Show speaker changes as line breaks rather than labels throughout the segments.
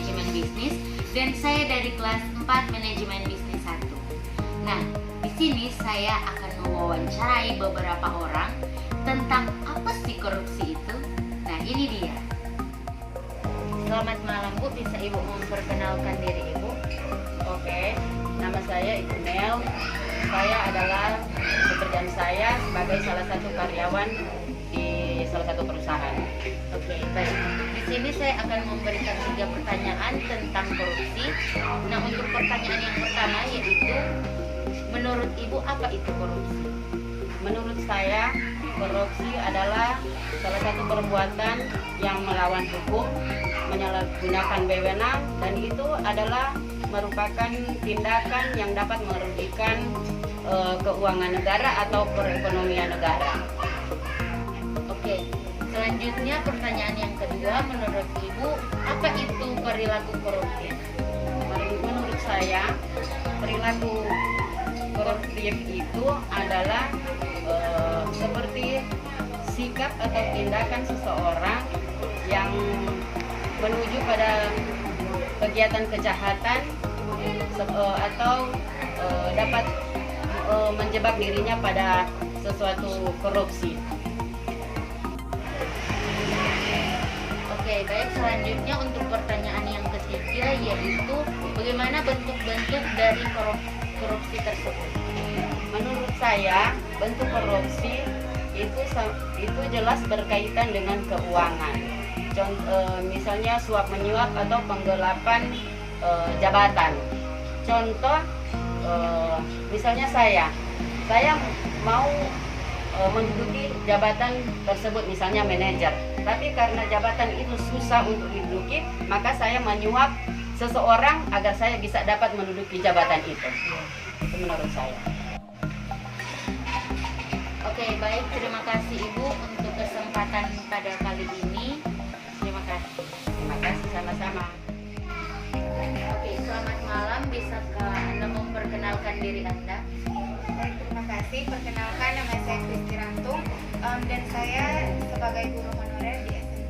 Manajemen Bisnis dan saya dari kelas 4 Manajemen Bisnis 1. Nah, di sini saya akan mewawancarai beberapa orang tentang apa sih korupsi itu. Nah, ini dia. Selamat malam Bu, bisa Ibu memperkenalkan diri Ibu?
Oke, nama saya Ibu Nel. Saya adalah pekerjaan saya sebagai salah satu karyawan di salah satu perusahaan.
Oke, baik. Di sini saya akan memberikan 3 pertanyaan tentang korupsi. Nah, untuk pertanyaan yang pertama yaitu, menurut Ibu apa itu korupsi?
Menurut saya, korupsi adalah salah satu perbuatan yang melawan hukum, menyalahgunakan wewenang, dan itu adalah merupakan tindakan yang dapat merugikan keuangan negara atau perekonomian negara.
Oke, selanjutnya pertanyaan yang kedua, menurut Ibu apa itu perilaku koruptif?
Menurut saya, perilaku koruptif itu adalah seperti sikap atau tindakan seseorang yang menuju pada kegiatan kejahatan atau dapat menjebak dirinya pada sesuatu korupsi.
Oke, baik. Selanjutnya untuk pertanyaan yang ketiga yaitu, bagaimana bentuk-bentuk dari korupsi tersebut?
Menurut saya, bentuk korupsi itu jelas berkaitan dengan keuangan. Misalnya suap menyuap atau penggelapan jabatan. Contoh, misalnya saya mau menduduki jabatan tersebut, misalnya manajer. Tapi karena jabatan itu susah untuk diduduki, maka saya menyuap seseorang agar saya bisa dapat menduduki jabatan itu. Itu menurut saya.
Oke, baik. Terima kasih Ibu untuk kesempatan pada kali ini. Terima kasih.
Terima kasih, sama-sama.
Oke, selamat malam. Bisakah Anda memperkenalkan diri Anda?
Baik, terima kasih. Perkenalkan, nama saya Kristi Rantung, dan saya sebagai guru honorer di SMP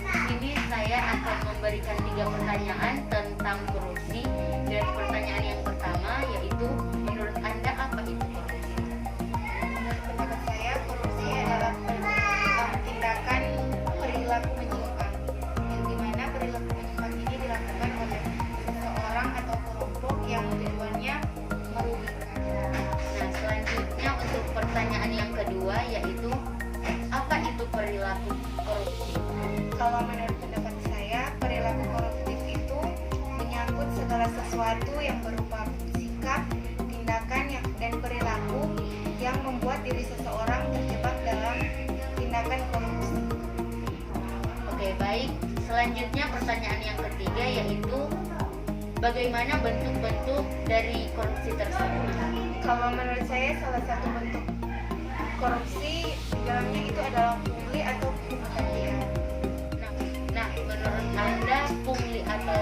Di sini saya akan memberikan 3 pertanyaan tentang korupsi. Dan pertanyaan yang pertama yaitu, menurut Anda apa itu korupsi?
Menurut pendapat saya, korupsi adalah tindakan perilaku menyimpang, yang dimana perilaku menyimpang ini dilakukan oleh seseorang atau kelompok yang tujuannya merugikan.
Nah, selanjutnya untuk pertanyaan yang kedua yaitu, apa itu perilaku korupsi?
Kalau menurut pendapat saya, perilaku koruptif itu menyangkut segala sesuatu yang berupa sikap, tindakan dan perilaku yang membuat diri seseorang terjebak dalam tindakan korupsi.
Oke, baik. Selanjutnya pertanyaan yang ketiga yaitu, bagaimana bentuk-bentuk dari korupsi tersebut?
Kalau menurut saya, salah satu bentuk korupsi di dalamnya itu adalah pungli atau pungutan liar.
Nah, menurut Anda pungli atau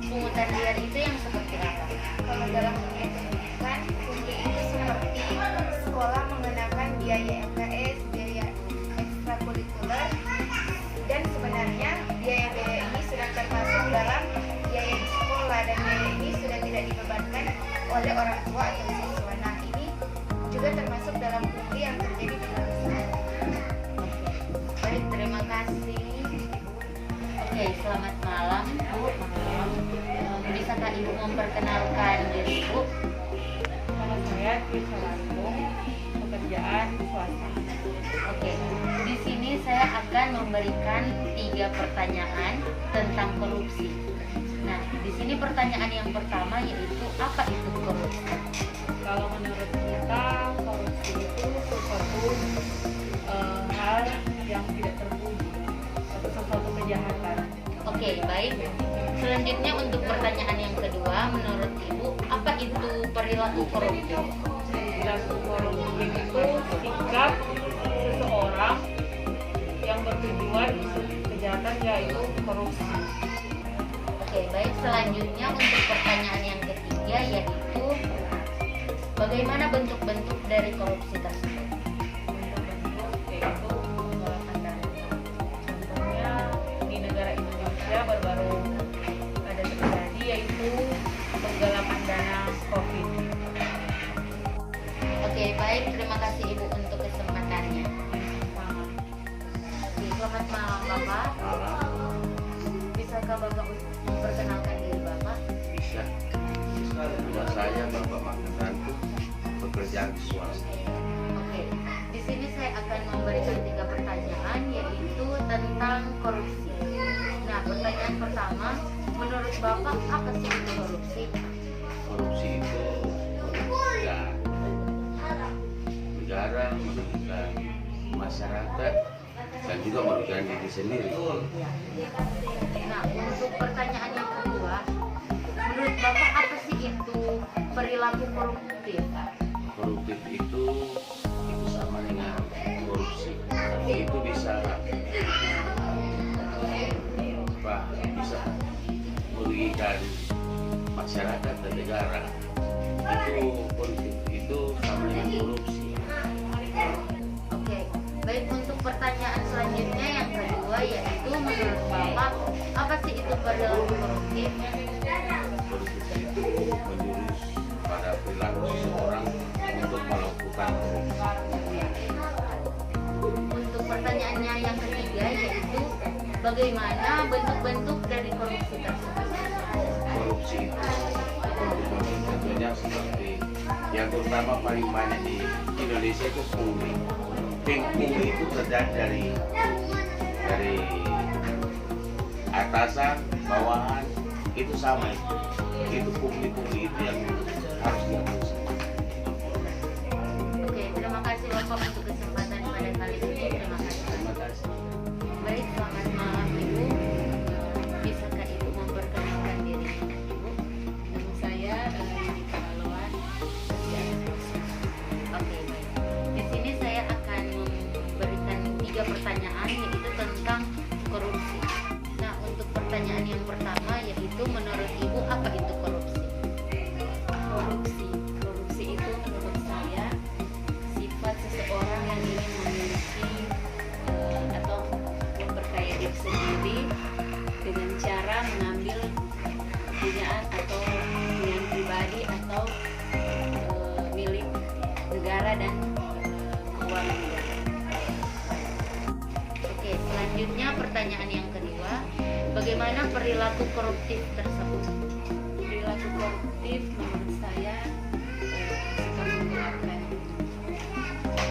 pungutan liar itu yang seperti apa?
Kalau dalam dunia pendidikan, pungli itu seperti sekolah mengenakan biaya MKS, biaya ekstrakurikuler, dan sebenarnya biaya-biaya ini sudah termasuk dalam biaya di sekolah, dan biaya ini sudah tidak dibebankan oleh orang tua atau siswa. Nah, ini juga termasuk dalam pungli yang terjadi di dalam sekolah.
Baik, terima kasih. Oke, selamat malam Bu. Bisakah Ibu memperkenalkan diri Bu?
Nama saya Kristi Rantung, pekerjaan swasta.
Oke, di sini saya akan memberikan 3 pertanyaan tentang korupsi. Nah, di sini pertanyaan yang pertama yaitu, apa itu korupsi?
Kalau menurut kita, korupsi itu sesuatu hal yang tidak terpuji atau sesuatu kejahatan.
Oke, baik. Selanjutnya untuk pertanyaan yang kedua, menurut Ibu, apa itu perilaku koruptif?
Perilaku koruptif itu sikap seseorang yang bertujuan untuk kejahatan, yaitu korupsi.
Oke, baik. Selanjutnya untuk pertanyaan yang ketiga yaitu, bagaimana bentuk-bentuk dari korupsi tersebut?
Bentuk-bentuk yaitu contohnya di negara
baik, terima kasih Ibu untuk kesempatannya. Selamat malam Bapak. Bisakah Bapak memperkenalkan diri Bapak?
Bisa. Nama saya Bapak Magneranto, pekerjaan swasta.
Oke, di sini saya akan memberikan 3 pertanyaan yaitu tentang korupsi. Nah, pertanyaan pertama, menurut Bapak apa sih itu korupsi?
Korupsi itu merugikan negara, merugikan masyarakat, dan juga merugikan diri sendiri.
Nah, untuk pertanyaan yang kedua, menurut Bapak apa sih itu perilaku koruptif?
Koruptif itu sama dengan korupsi. Itu bisa bisa merugikan masyarakat dan negara. Itu koruptif, itu sama dengan korupsi.
Oke, baik, untuk pertanyaan selanjutnya yang kedua yaitu menurut Bapak apa sih itu perilaku koruptif?
Koruptif itu menjurus pada perilaku seseorang untuk melakukan korupsi.
Untuk pertanyaannya yang ketiga yaitu bagaimana bentuk-bentuk dari korupsi tersebut?
Korupsi itu contohnya seperti yang terutama paling banyak di Indonesia itu pungli. Pungli itu terjadi dari atasan, bawahan, itu sama itu. Itu pungli itu yang harus dihapus.
Oke, terima kasih Bapak untuk kesempatan pada kali ini. Terima kasih.
Terima kasih.
Baik, selamat malam Ibu. Bisakah Ibu memperkenalkan diri Ibu?
Nama saya Yudita Laluan.
Oke, baik. Di sini saya akan memberikan 3 pertanyaan yaitu tentang korupsi. Nah, untuk pertanyaan yang pertama yaitu menurut Ibu apa itu korupsi?
Korupsi itu menurut saya sifat seseorang yang ingin memiliki atau memperkaya diri sendiri dengan cara mengambil kepunyaan atau kepunyaan pribadi atau milik negara dan keuangan negara.
Oke, selanjutnya pertanyaan yang kedua, bagaimana perilaku koruptif tersebut?
Perilaku koruptif menurut saya suka menggunakan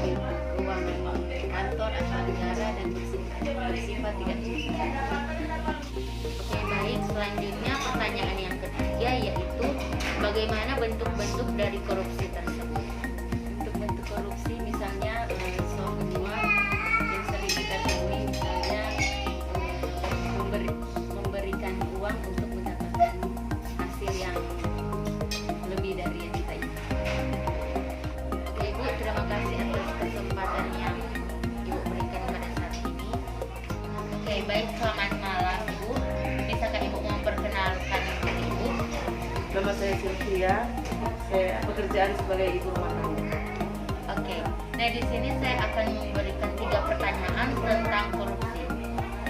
keuangan kantor atau negara dan bersifat tidak jujur.
Oke, baik, selanjutnya pertanyaan yang ketiga yaitu bagaimana bentuk-bentuk dari korupsi tersebut?
Untuk bentuk korupsi misalnya suap menyuap yang sering kita temui, misalnya memberikan uang untuk mendapatkan hasil yang lebih dari yang kita inginkan.
Oke Ibu, terima kasih atas kesempatan yang Ibu berikan pada saat ini. Oke, baik, selamat malam Ibu. Bisakah Ibu memperkenalkan diri Ibu?
Nama saya Sylvia, saya pekerjaan sebagai ibu rumah tangga.
Oke, nah di sini saya akan memberikan 3 pertanyaan tentang korupsi.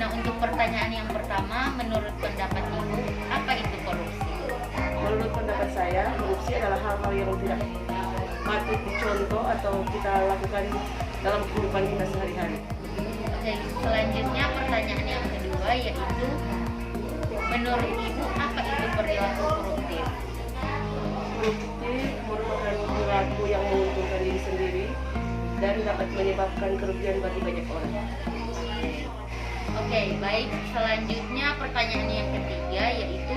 Nah, untuk pertanyaan yang pertama, menurut pendapat Ibu, apa itu korupsi?
Menurut pendapat saya, korupsi adalah hal-hal yang tidak patut dicontoh atau kita lakukan dalam kehidupan kita sehari-hari.
Oke, selanjutnya pertanyaan yang kedua yaitu menurut Ibu apa itu perilaku koruptif?
Korupsi merupakan perilaku yang menguntungkan diri sendiri dan dapat menyebabkan kerugian bagi banyak orang.
Oke, baik. Selanjutnya pertanyaan yang ketiga yaitu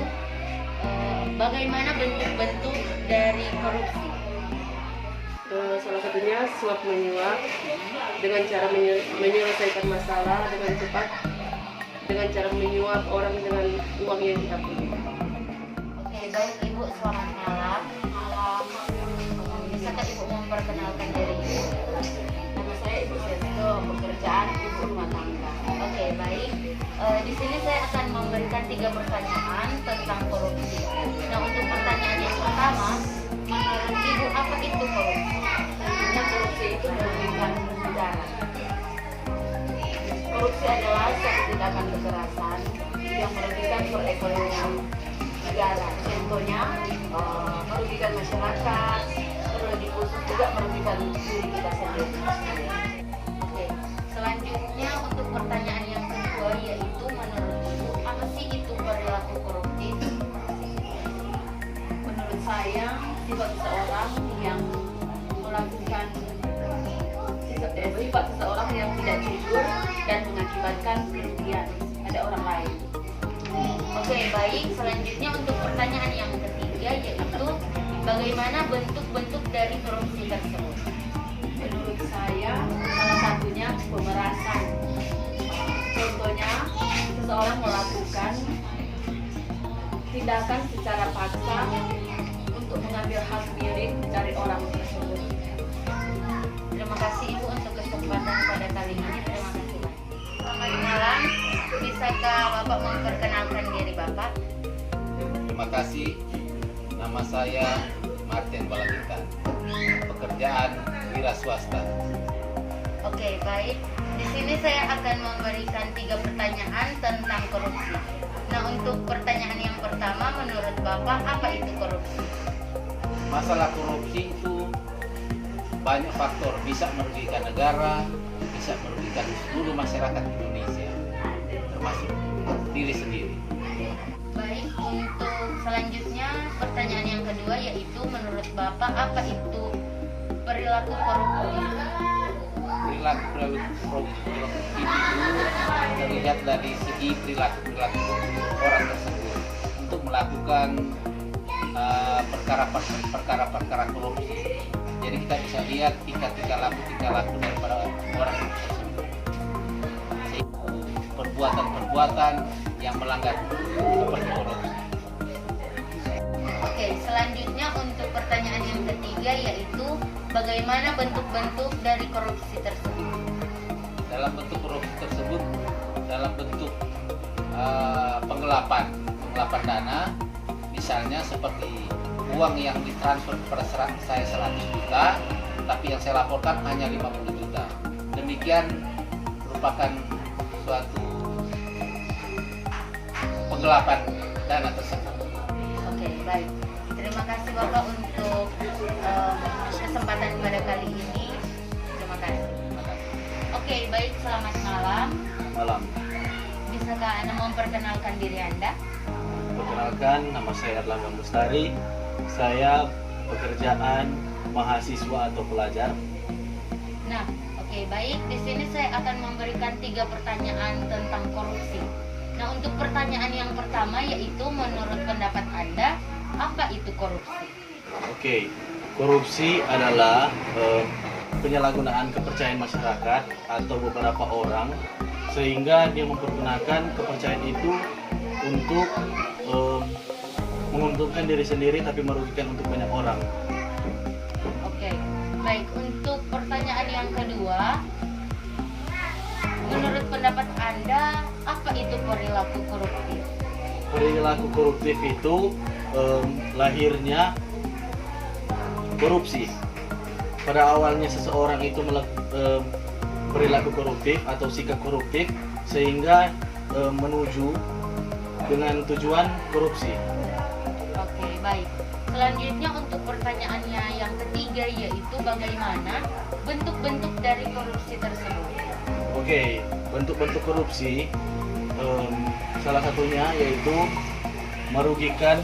bagaimana bentuk-bentuk dari korupsi?
Salah satunya suap menyuap dengan cara menyelesaikan masalah dengan cepat, dengan cara menyuap orang dengan uang yang dihapus.
Oke, baik Ibu, selamat malam. Bisakah Ibu memperkenalkan diri Ibu?
Nama saya Ibu Sesto, pekerjaan ibu rumah tangga.
Oke, baik. Di sini saya akan memberikan 3 pertanyaan tentang korupsi. Nah, untuk pertanyaan yang pertama, menurut Ibu apa itu korupsi?
Sebenarnya korupsi itu merugikan negara. Korupsi adalah suatu tindakan kekerasan yang merugikan perekonomian negara. Contohnya merugikan masyarakat, terlebih khusus
juga merugikan diri kita sendiri. Oke, selanjutnya untuk pertanyaan yang kedua yaitu menurut Ibu apa sih itu perilaku koruptif?
Menurut saya, sifat seseorang yang melakukan sifat seseorang yang tidak jujur dan mengakibatkan kerugian pada orang lain.
Oke, baik. Selanjutnya untuk pertanyaan yang ketiga yaitu bagaimana bentuk-bentuk dari korupsi tersebut?
Menurut saya, salah satunya pemerasan. Contohnya, seseorang melakukan tindakan secara paksa untuk mengambil hak milik dari orang tersebut.
Terima kasih Ibu untuk kesempatan pada kali ini. Terima kasih Pak. Selamat malam. Bisakah Bapak memperkenalkan diri Bapak?
Terima kasih. Nama saya Martin Balagitan. Pekerjaan wira swasta.
Oke, baik. Di sini saya akan memberikan 3 pertanyaan tentang korupsi. Nah, untuk pertanyaan yang pertama, menurut Bapak apa itu korupsi?
Masalah korupsi itu banyak faktor, bisa merugikan negara, bisa merugikan seluruh masyarakat Indonesia, termasuk diri sendiri.
Baik, untuk selanjutnya pertanyaan yang kedua yaitu menurut Bapak apa itu perilaku koruptif?
Perilaku koruptif itu terlihat dari segi perilaku orang tersebut untuk melakukan perkara-perkara korupsi. Jadi kita bisa lihat tingkat laku daripada orang tersebut. Perbuatan-perbuatan yang melanggar seperti korupsi.
Oke, selanjutnya untuk pertanyaan yang ketiga yaitu bagaimana bentuk-bentuk dari korupsi tersebut?
Dalam bentuk korupsi tersebut, dalam bentuk penggelapan dana, misalnya seperti uang yang ditransfer kepada saya 100 juta, tapi yang saya laporkan hanya 50 juta. Demikian merupakan suatu penggelapan dana tersebut.
Oke, baik. Terima kasih Bapak untuk kesempatan pada kali ini. Terima kasih. Oke, baik. Selamat malam.
Malam.
Bisakah Anda memperkenalkan diri Anda?
Perkenalkan, nama saya Erlangga Mustari. Saya pekerjaan mahasiswa atau pelajar.
Nah, oke, baik. Di sini saya akan memberikan 3 pertanyaan tentang korupsi. Nah, untuk pertanyaan yang pertama yaitu menurut pendapat Anda, apa itu korupsi?
Oke, korupsi adalah penyalahgunaan kepercayaan masyarakat atau beberapa orang sehingga dia mempergunakan kepercayaan itu untuk menguntungkan diri sendiri tapi merugikan untuk banyak orang.
Oke, baik. Untuk pertanyaan yang kedua, menurut pendapat Anda, apa itu perilaku koruptif?
Perilaku koruptif itu lahirnya korupsi. Pada awalnya seseorang itu perilaku koruptif atau sikap koruptif sehingga menuju dengan tujuan korupsi.
Oke, baik. Selanjutnya untuk pertanyaannya yang ketiga yaitu bagaimana bentuk-bentuk dari korupsi tersebut?
Oke, bentuk-bentuk korupsi salah satunya yaitu merugikan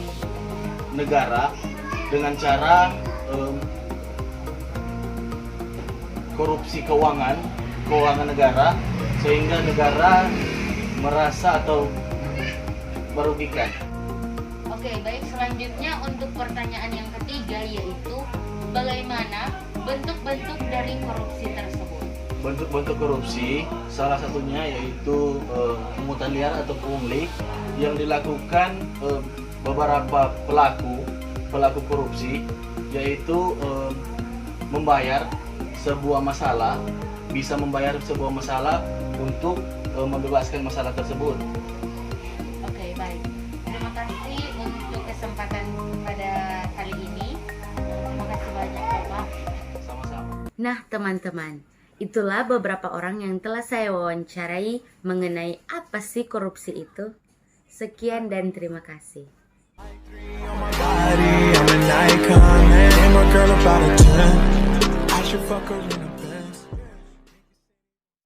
negara dengan cara korupsi keuangan negara sehingga negara merasa atau merugikan.
Oke, baik. Selanjutnya untuk pertanyaan yang ketiga yaitu bagaimana bentuk-bentuk dari korupsi tersebut?
Bentuk-bentuk korupsi salah satunya yaitu pungutan liar atau pungli yang dilakukan beberapa pelaku korupsi, yaitu membayar sebuah masalah, bisa membayar sebuah masalah untuk membebaskan masalah tersebut.
Oke, baik. Terima kasih untuk kesempatan pada kali ini. Terima kasih banyak Bapak.
Sama-sama.
Nah, teman-teman, itulah beberapa orang yang telah saya wawancarai mengenai apa sih korupsi itu. Sekian dan terima kasih.
I'm an icon, man. I'm a girl about a 10. should fuck her in a